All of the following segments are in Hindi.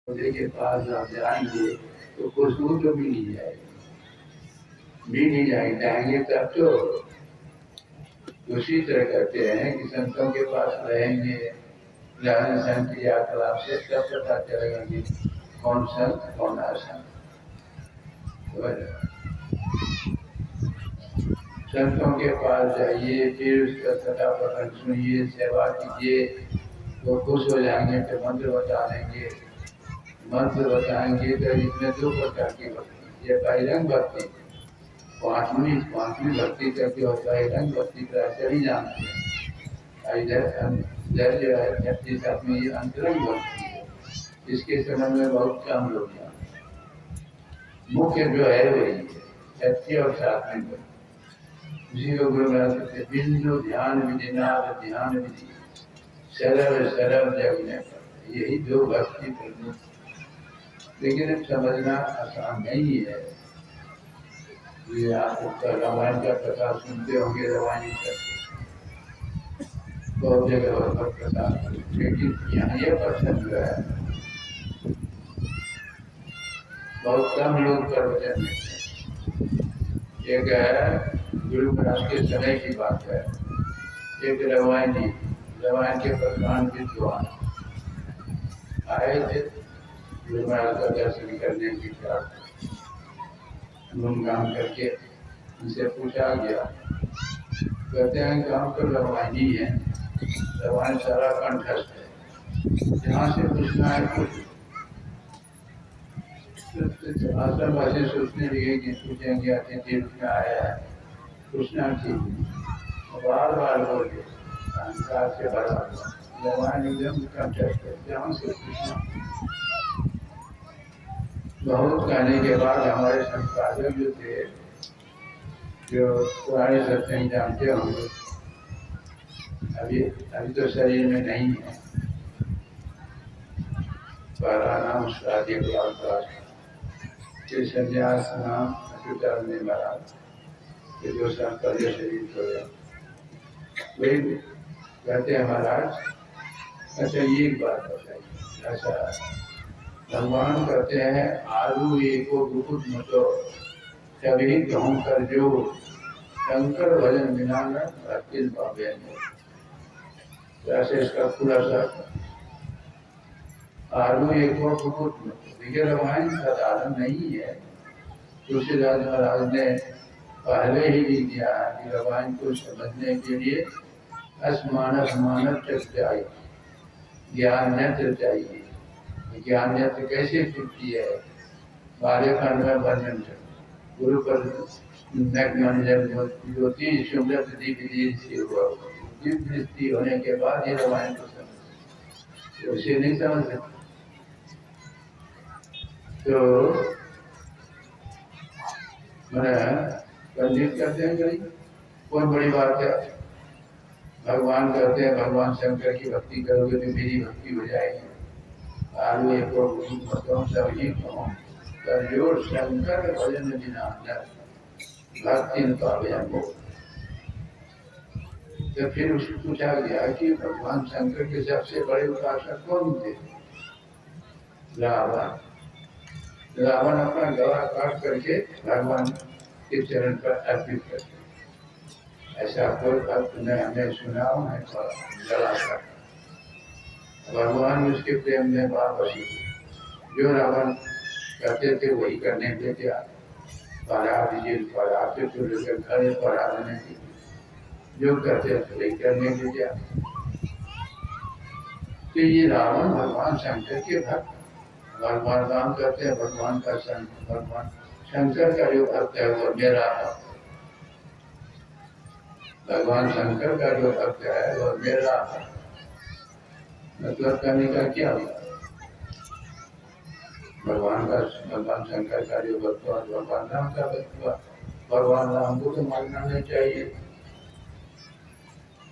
पौधे के पास आप जाएंगे तो खुशबू तो मिल ही जाएगी, मिल ही जाएंगे तब तो। उसी तरह कहते हैं कि संतों के पास रहेंगे, रहन सहन क्रियाकलाप से तब पता चलेगा कि कौन संत कौन असंत। संतों के पास जाइए, फिर उसका कथा पठन सुनिए, सेवा कीजिए, वो खुश हो जाएंगे। फिर मंत्र बता देंगे, मंत्र बताएंगे तो इसमें दो प्रकार की भक्ति, ये बहिरंग भक्ति, पांचवी भक्ति करके होता है बहिरंग भक्ति का सभी जानते हैं। इधर जो है 36 में ये अंतरंग भक्ति है, इसके संबंध में बहुत कम लोग जानते हैं। मुख्य जो है वही है 6 और 7वीं भक्ति। उसी को गुरु महाराज कहते बिंदु ध्यान विधि नाद ध्यान विधि सरल सरल जग में, यही दो भक्ति प्रमुख। लेकिन अब समझना आसान नहीं है। ये आप रामायण का कथा सुनते होंगे, रामायण करते बहुत जगह पर कथा, लेकिन यहाँ ये प्रश्न जो है बहुत कम लोग प्रवचन देते। एक है गुरु महाराज के समय की बात है, एक रामायण जी, रामायण के प्रधान विद्वान आए थे गुरु महाराज का दर्शन करने की घूमघाम करके। उनसे पूछा गया, कहते हैं कि हम तो रामायणी हैं, रामायण सारा कंठस्थ है, जहाँ से पूछना है कुछ। आश्रम वासी सोचने लगे कि पूछेंगे अतिथि रूप में आया है, पूछना ठीक। बार बार बोल के अहंकार से भरा हुआ रामायण एकदम कंठस्थ है, जहाँ से पूछना। बहुत कहने के बाद हमारे संपादक जो थे, जो पुराने सत्संग जानते होंगे, अभी तो शरीर में नहीं है, पहला नाम शादी फिर संन्यास नाम अच्युतानंद महाराज, फिर 2 साल पहले शरीर छोड़ा। वही कहते हैं महाराज, अच्छा ये एक बात बताइए, ऐसा भगवान कहते हैं आलू एको बहुत मतो तभी कहूँ कर जो शंकर भजन बिना न भक्ति पावे। ऐसे इसका खुलासा आलू एको बहुत मतो, देखिए रामायण साधारण नहीं है। तुलसीदास महाराज ने पहले ही लिख दिया कि रामायण को समझने के लिए असमानस मानव तक चाहिए, ज्ञान नेत्र चाहिए। ज्ञान नेत्र कैसे छुट्टी है, 12 खंड में वर्णन कर गुरु पर ज्योति शुभ्रत दिव्य से हुआ, दिव्य दृष्टि होने के बाद ये रामायण को समझ, उसे नहीं समझ सकते। तो पंडित कहते हैं कहीं कौन बड़ी बात है, भगवान कहते हैं भगवान शंकर की भक्ति करोगे तो मेरी भक्ति हो जाएगी। आलू एक सभी करजोर शंकर भजन बिना भक्ति पावे। तो फिर उसको पूछा गया कि भगवान शंकर के सबसे बड़े उपासक कौन थे? रावण। रावण अपना गला काट करके भगवान के चरण पर अर्पित करते, ऐसा कोई भक्त ने हमें सुना है गला काट। भगवान उसके प्रेम में वापस जो रावण कहते थे वही करने के लिए पढ़ा दीजिए, पढ़ाते तो लेकर घर पढ़ा देने की, जो कहते थे वही करने के लिए। तो ये रावण भगवान शंकर के भक्त, भगवान राम कहते हैं भगवान का संत, भगवान शंकर का जो भक्त है वो मेरा भक्त, भगवान शंकर का जो भक्त है वो मेरा भक्त। मतलब कहने का क्या हुआ, भगवान शंकर का जो भक्त हुआ भगवान राम का भक्त हुआ, भगवान राम को तो मानना नहीं चाहिए,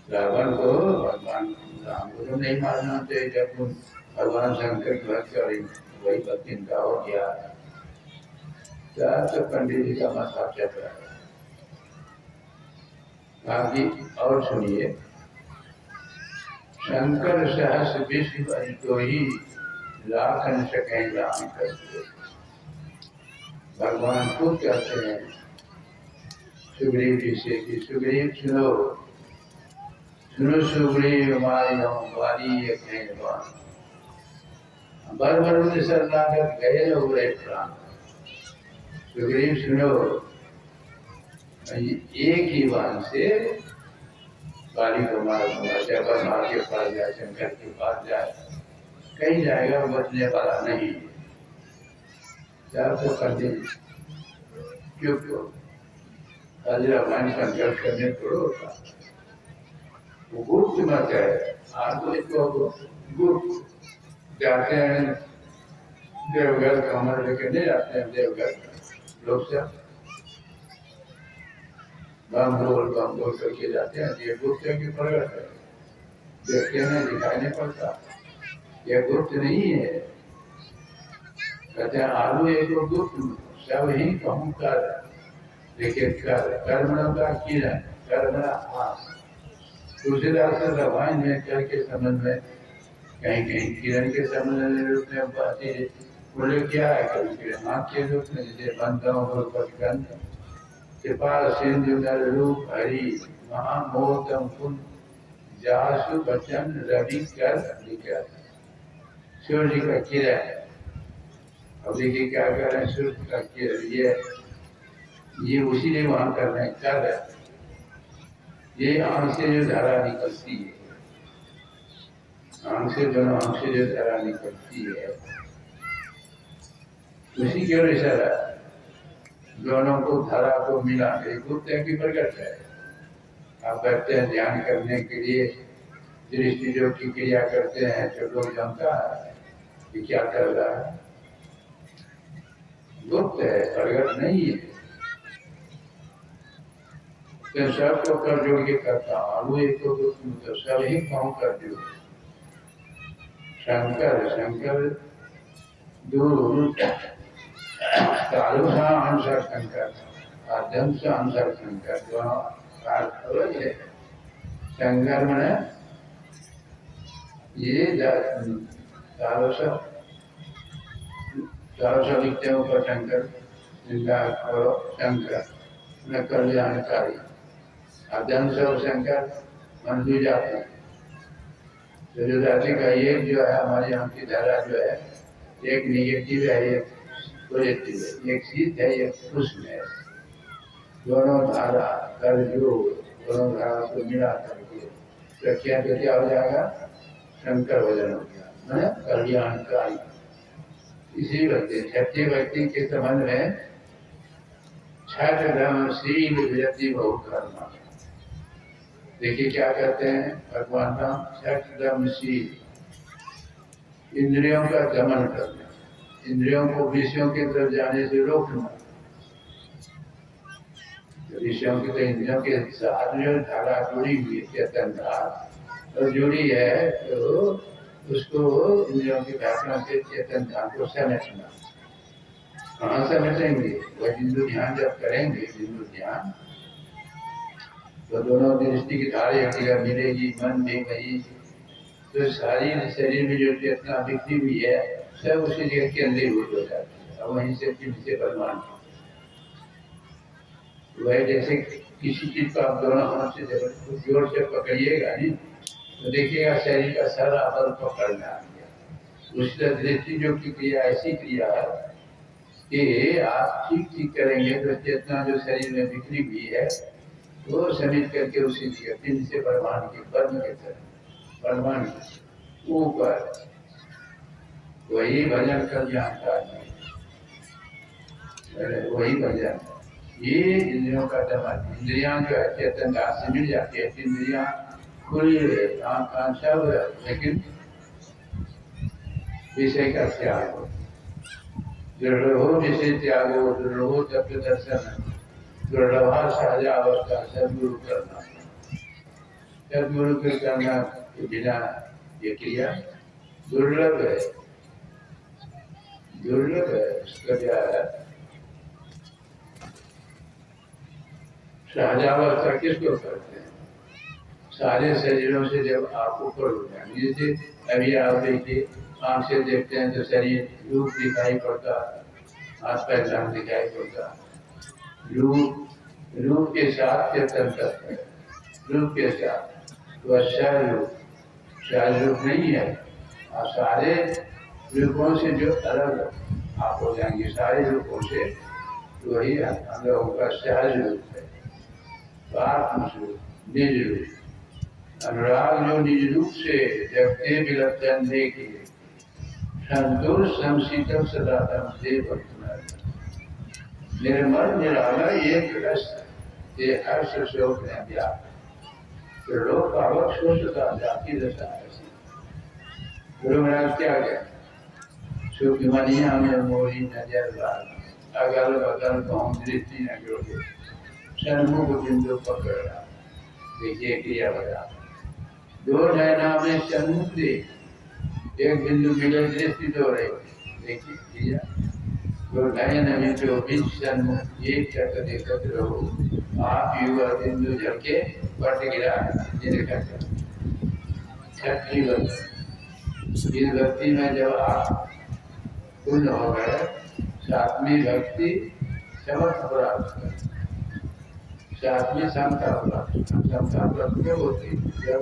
रावण को भगवान राम को तो नहीं मानना चाहिए। जब भगवान शंकर की भक्त करें वही भक्त इनका हो गया। तो पंडित जी का मत चल रहा है। बाकी और सुनिए, शंकर सहस विश्व तो ही लाख अंश कहीं राम करते। भगवान खुद कहते हैं सुग्रीव जी से कि सुग्रीव सुनो, सुनो सुग्रीव हमारी हम बारी ये कहीं बात बर बर में शरणागत गए लोग रहे प्राण। सुग्रीव सुनो, एक ही बाण से बाली को मार दूंगा, चाहे ब्रह्मा के पास जाए, शंकर के पास जाए, कहीं जाएगा बचने वाला नहीं। चार तो कर दे चुप हो, खाली रामायण संकल्प करने थोड़ा होता। वो गुप्त मत है, आधुनिक लोग गुप्त जाते हैं देवघर, कमर लेके नहीं जाते हैं देवघर लोग सब बम बोल करके जाते हैं। ये गुप्त है कि प्रगट है, देखते नहीं, दिखाई नहीं पड़ता, ये गुप्त नहीं है। कहते हैं आलू एक गुप्त सब ही कहूँ कर, लेकिन कर्म का किरण कर्म आस तुलसीदास से रामायण में कर के संबंध में कहीं कहीं किरण के संबंध में बातें बोले क्या है, कभी किरण आँख के रूप में जैसे बंदों कृपा सिंधु नर रूप हरि महामोहतम कुंद जासु बचन रवि कर लिखा। सूर्य जी का किरण है। अब देखिए क्या कर रहे हैं, सूर्य का किरण ये उसी ने वहां कर रहे हैं, कर रहे हैं। ये आंख से जो धारा निकलती है, आंख से दोनों आंख से जो धारा निकलती है उसी की ओर इशारा है। दोनों को धारा को मिला के गुप्त है कि प्रकट है। आप बैठते हैं ध्यान करने के लिए, दृष्टि जो की क्रिया करते हैं तो लोग जानता है कि क्या कर रहा है, गुप्त है, प्रकट नहीं है। तो सबको कर जोड़ के करता हूँ, आलू एक तो गुप्त सब ही कहूँ कर जोड़। शंकर शंकर दूर कालू सा अनुसार शंकर, आद्यम से अनुसार शंकर, दोनों अलग है। शंकर मैंने ये चारों सब लिखते हैं ऊपर शंकर, जिनका शंकर न कल्याणकारी, आद्यम से शंकर मंजू जाते हैं। जो जाति का एक जो है हमारी यहाँ की धारा जो है, एक निगेटिव है, एक पॉजिटिव है, एक शीत है, एक उष्ण है। दोनों धारा कर जो दोनों धारा को मिला करके प्रख्या तो क्या हो जाएगा, शंकर भजन हो गया, मैंने कल्याणकारी। इसी व्यक्ति छठे व्यक्ति के संबंध में छठ धर्मशील व्यक्ति बहुत करना। देखिए क्या कहते हैं भगवान राम, छठ धर्मशील, इंद्रियों का दमन करना, इंद्रियों को विषयों की तरफ जाने से रोकना। विषयों की तो इंद्रियों के साथ जो धारा जुड़ी हुई है, चेतन धारा और जुड़ी है, तो उसको इंद्रियों की धारणा से चेतन धारा को समेटना। कहाँ समेटेंगे, वह बिंदु ध्यान जब करेंगे, बिंदु ध्यान तो दोनों दृष्टि की धारा क्रिया मिलेगी, मन भी वही, तो सारी शरीर में जो चेतना बिखरी हुई है सब उसी जगह के अंदर हो जाती है। अब वहीं से से परमान वह जैसे किसी चीज को आप दोनों हाथ से जब जोर से पकड़िएगा नहीं तो देखिएगा शरीर का सारा बल पकड़ना आ गया। उसका दृष्टि जो की क्रिया ऐसी क्रिया है कि आप ठीक करेंगे तो चेतना जो शरीर में बिखरी हुई है वो समित करके उसी पिंड से परमान की पद्म के तरह परमान ऊपर वही भजन कर जानता है, वही भजन। ये इंद्रियों का दमन, इंद्रियां जो है चेतन दास से मिल जाती है, इंद्रियां खुली रहे, आँख कान सब रहे, लेकिन विषय का त्याग हो। दुर्लभो विषय त्याग हो, दुर्लभो तत्व दर्शन, दुर्लभा सहजा अवस्था सदगुरु करना। सदगुरु के करना के बिना ये क्रिया दुर्लभ है, दुर्लभ है। उसका क्या है, सहजावस्था किसको करते हैं, सारे शरीरों से जब आप ऊपर हो जाएंगे, जैसे अभी आप देखिए आँख से देखते हैं तो शरीर रूप दिखाई पड़ता, हाथ पैर नाम दिखाई पड़ता, रूप रूप के साथ चेतन तत्व है, रूप के साथ तो अच्छा रूप शायद रूप नहीं है। और सारे रूपों से जो अलग आप हो जाएंगे, सारे रूपों से तो वही हम लोगों का सहज रूप है, आत्म स्वरूप निज रूप। अनुराग जो निज रूप से जगते विलक्षण देखिए, संतोष समशीतल सदा तम से वर्तमान निर्मल निराला ये रस ये हर्ष शोक है व्याप, तो लोग पावक शोषता जाति दशा ऐसी। गुरु महाराज क्या गया सुखमनिया में मोरी नजर लाल, अगल बगल पहुंच दृष्टि न गिरोगे, सन्मुख बिंदु पकड़ा। देखिए क्रिया बता, दो नैना में सन्मुख दे, एक बिंदु मिले दृष्टि तो रहे, देखिए क्रिया तो नयन में जो बीच सन्मुख एक चक्कर देखते रहो, आप युवा बिंदु झलके पट गिरा जिनका छठी भक्ति। इस भक्ति में जब आप पूर्ण हो गए, सातवीं भक्ति समर्थ प्राप्त कर, सातवीं समता प्राप्त। समता प्राप्त कब होती, जब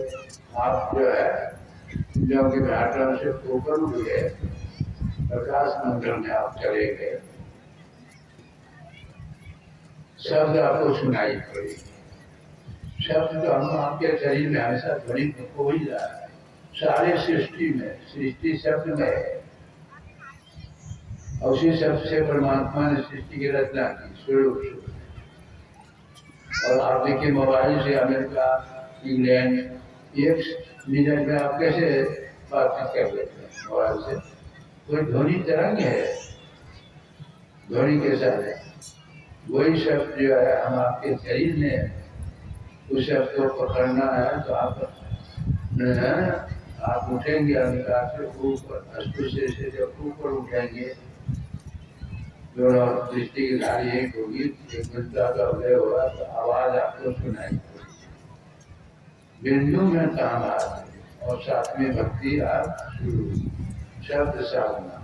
आप जो है जो कि घाटों से ऊपर उठ गए, प्रकाश मंडल में आप चले गए, शब्द आपको सुनाई पड़ी। शब्द तो हम आपके शरीर में हमेशा ध्वनि हो ही रहा है, सारे सृष्टि में, सृष्टि शब्द में है, और उसी शब्द से परमात्मा ने सृष्टि की रचना की स्वरूप। और आप देखिए मोबाइल से अमेरिका, इंग्लैंड, एक मिनट में आप कैसे बातचीत कर लेते हैं मोबाइल से। कोई ध्वनि तरंग है, ध्वनि के साथ है, वही शब्द जो है हम आपके शरीर में, उस शब्द को पकड़ना है तो आप उठेंगे अंधकार से ऊपर, अस्पृश्य से जब ऊपर उठेंगे, दोनों दृष्टि की धारी एक होगी, एक बिंदु का उदय होगा तो आवाज आपको सुनाई पड़ेगी, बिंदु में काम आ जाए। और सातवीं भक्ति आप शुरू शब्द साधना,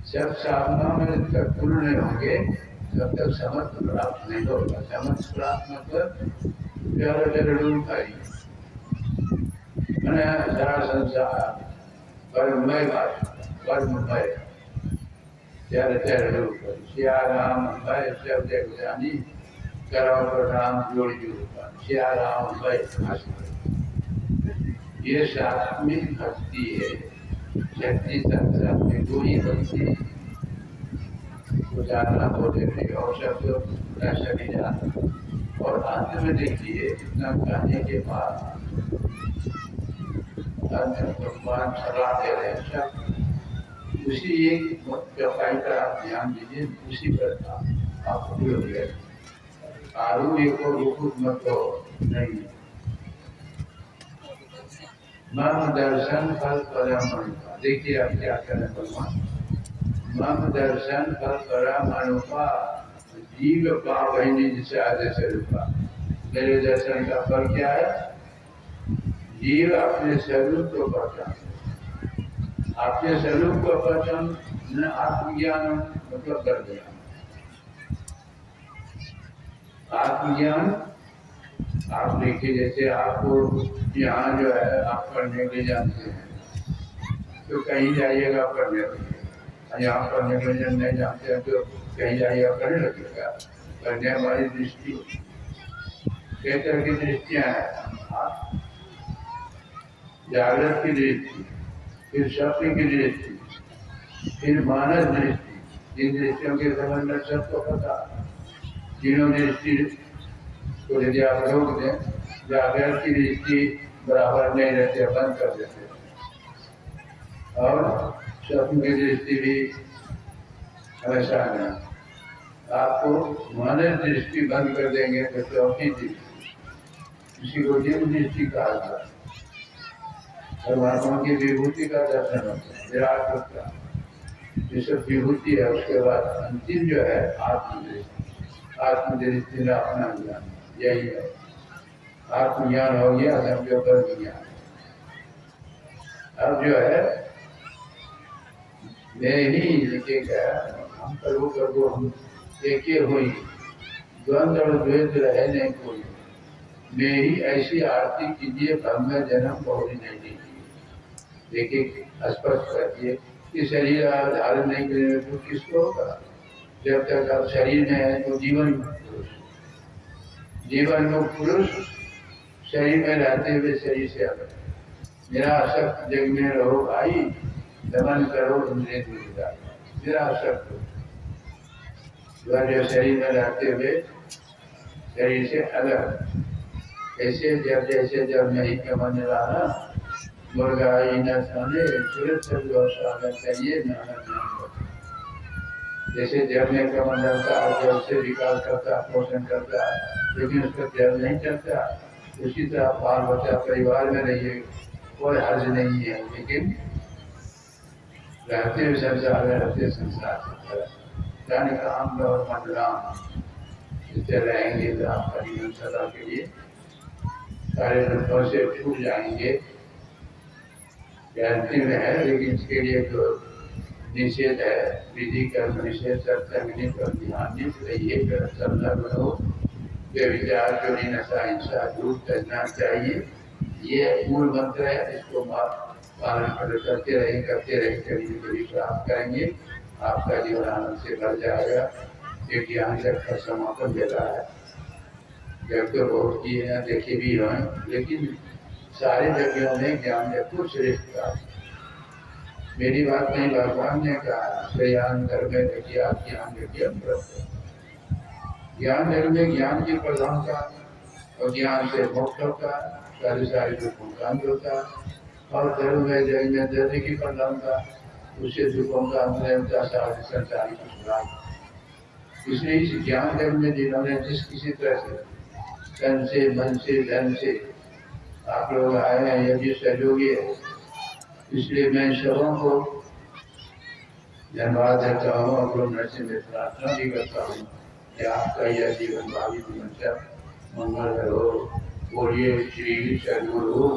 शब्द साधना में जब तक पूर्ण नहीं होंगे तब तक समर्थ प्राप्त नहीं होगा। समर्थ प्राप्त मतलब प्यारा चरण खाई मैंने सारा संसार कर्ममय भाषा, कर्ममय प्यारे चरण सिया राम भय शब्द जानी, करो प्रणाम जोड़ जोड़ सिया राम भय। ये सात्विक भक्ति है, शक्ति संसार में दो ही भक्ति जानना बोलते थे, और शब्द ऐसा नहीं जाना। और अंत में देखिए इतना कहने के बाद अंत में भगवान सलाह दे रहे हैं, सब उसी एक चौपाई पर आप ध्यान दीजिए, उसी पर आप उपयोग करें। आरू एक और रुकुट मत हो नहीं। मम दर्शन फल परम, देखिए आप क्या करें भगवान, मम दर्शन फल परम अनुपा, जीव पावहि निज सहज स्वरूपा। मेरे दर्शन का फल क्या है, जीव अपने स्वरूप को पहचान, अपने स्वरूप को पहचान न आत्मज्ञान मतलब कर दिया। आत्मज्ञान आप देखिए, जैसे आपको यहाँ जो है आप पढ़ने के लिए जानते हैं तो कहीं जाइएगा पढ़ने के लिए, यहाँ पढ़ने के लिए नहीं जानते हैं तो कहीं जाइएगा पढ़ने लगेगा। पढ़ने हमारी दृष्टि कई तरह की दृष्टियाँ हैं, जागृत की दृष्टि, फिर स्वप्न की दृष्टि, फिर मानस दृष्टि। जिन दृष्टियों के संबंध में सबको पता, तीनों दृष्टि को यदि आप रोक दें, जागृत की दृष्टि बराबर नहीं रहते, बंद कर देते, और स्वप्न की दृष्टि भी हमेशा नहीं। आपको मानस दृष्टि बंद कर देंगे तो चौथी दृष्टि, इसी को जीव दृष्टि कहा जाता है। परमात्मा की विभूति का दर्शन होता है, विराट रूप का, ये सब विभूति है। उसके बाद अंतिम जो है आत्मदृष्टि, आत्मदृष्टि में अपना ज्ञान, यही है आत्मज्ञान हो गया, समझो ब्रह्म ज्ञान। अब जो है मैं ही लिखेगा, हम करो हम एक हुई, द्वंद्व और द्वैत रहे नहीं कोई। मैं ही ऐसी आरती कीजिए, ब्रह्म में जन्म बहुरी नहीं लीजिए। देखिए स्पष्ट करती कि शरीर धारण नहीं करेंगे तो किसको होगा? जब तक आप शरीर में है तो जीवन पुरुष, जीवन मुक्त पुरुष शरीर में रहते हुए शरीर से अलग। निराशक्त जग में रहो भाई, दमन करो इंद्रिय दुर्गा। निराशक्त जो शरीर में रहते हुए शरीर से अलग। ऐसे जैसे जब नहीं का मन रहा मुर्गा ही न खाने सुरक्षित गौशाला चाहिए नाना ज्ञान। जैसे जलने का मन रहता है, जल से विकास करता है, पोषण करता है, लेकिन उसका जल नहीं चलता। उसी तरह बाल बच्चा परिवार में रहिए, कोई हर्ज नहीं है, लेकिन रहते हुए संसार में रहते संसार जाने काम और मंडराम इससे रहेंगे तो आपका जीवन सदा के लिए सारे दुखों से छूट जाएंगे। गारंटी में है, लेकिन इसके लिए तो निषेध है, विधि कर्म निषेध सत्संग पर ध्यान रहिए, संलग्न रहो। विचार चोरी नशा हिंसा दूर करना चाहिए, ये मूल मंत्र है। इसको पालन करते रहे कभी प्राप्त करेंगे, आपका जीवन आनंद से भर जाएगा। ये ज्ञान जग का समापन देता है। जब तो बहुत किए हैं, देखे भी हैं, लेकिन सारे जगहों में ज्ञान जग को श्रेष्ठ था। मेरी बात नहीं, भगवान ने कहा श्रेयान धर्म देखिए, आप ज्ञान देखिए। ज्ञान धर्म में ज्ञान की प्रधानता और ज्ञान से मोक्ष होता है, सारे दुखों का अंत होता है। और धर्म में जग में धर्म की प्रधानता, उससे दुखों का अंत नहीं होता, सारे संसार की सुधार। इसलिए इस ज्ञान धर्म में जिन्होंने जिस किसी तरह से तन से मन से धन से आप लोग आए हैं, यदि सहयोगी है, इसलिए मैं सबों को धन्यवाद देता हूँ और गुरु नरसिंह में प्रार्थना भी करता हूँ कि आपका यह जीवन भावी जीवन सब मंगल हो। बोलिए श्री सद्गुरु